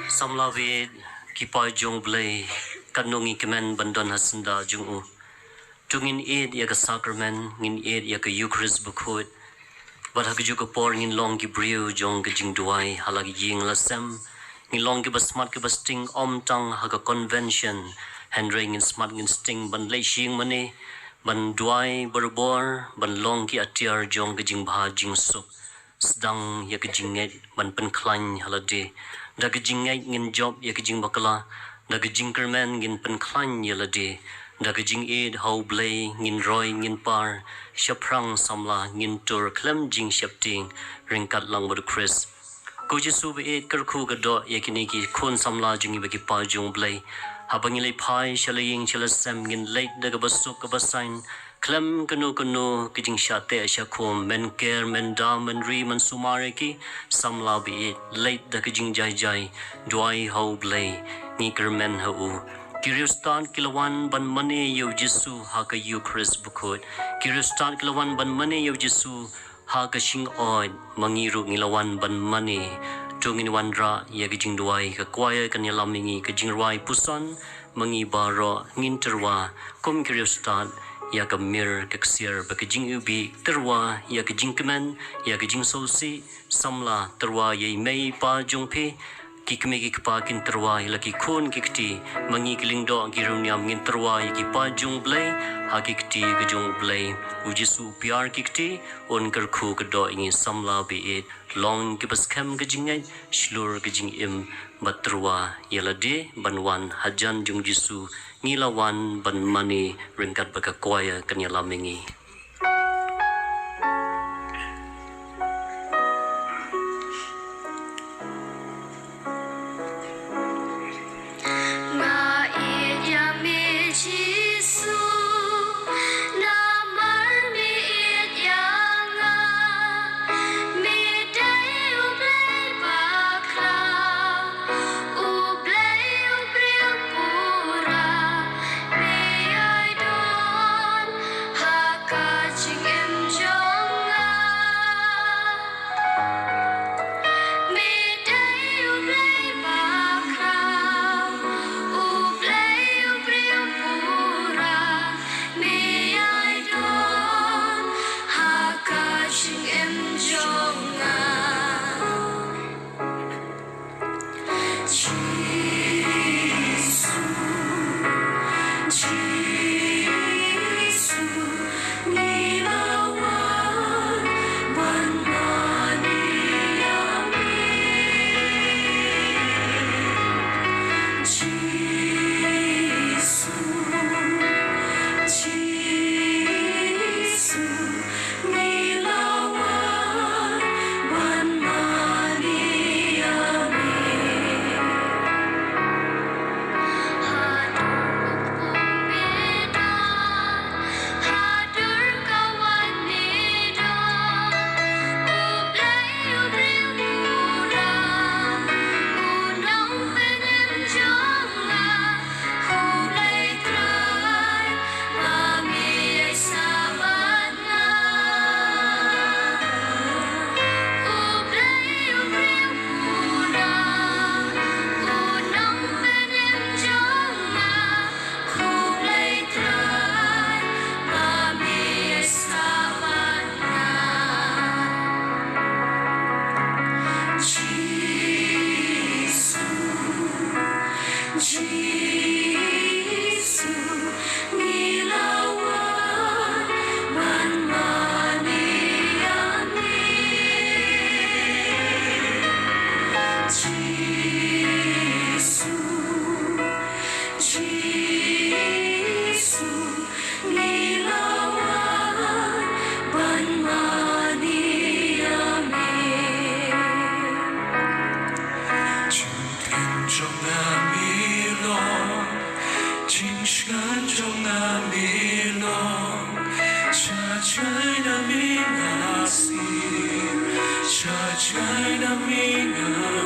Samlavi kipai jong blay kanungi kemen bandon hasenda jungu. Tungin id ya ka sacrament ngin id ya ka Eucharist bukhut. Badhag juga por ngin long ki briu jong ka jing duai halagi ying lasem. Ngin long ki basmat ki basting om tang haga convention. Henry ngin smart ngin sting ban lay shing mani. Ban duai berbor ban long ki atiar jong ka jing baha jing sup. Sedang ya ka jinget ban penklan halade. Da ka jinget ngin job ya ka jing bakala. Da ka jing kermen ngin penklan ya lade. Da ka jing id hau blay ngin roy ngin par. Shaprang samla ngin tur klem jing shapting. Ryngkat lang badu Chris. Ko Jesu be id kerku ka do ya kini ki kun samla jungi bagi pa jong blay. Habang ilay pai shalaying shalasem ngin late da ka basuk ka basain. Klem kanu kijing syate asyakum men ker men da men ri men sumare ki samla bi late da kijing jai jai duai hau blay ni kermen hau Kiristan kilawan ban mane yo Jesu ha ka Eucharist bukut Kiristan kilawan ban mane yo Jesu ha ka sing oid mangiru ngilawan ban mane tungin wanra ya kijing duai ka kwaya kan yalamingi kijing ruai Puson mangi baro nginterwa kum Kiristan ya ka mir kaksir bakijing ubi terwa ya kijing kemen ya kijing sosi samla terwa ye mei pa jongpe kikme ki pa kin terwa laki khon kikti mangi kilingdo girum nyam ngin terwa ye ki pa jong blai hakikti gejong blai ujisu piar kikti on kerku kedo ingi samla bi it long ki baskem gejingai shlur gejing im batrwa yalade banwan hajan jung jisu ngilawan ban mani Ryngkat baka kwaya kanyalamingi. China minga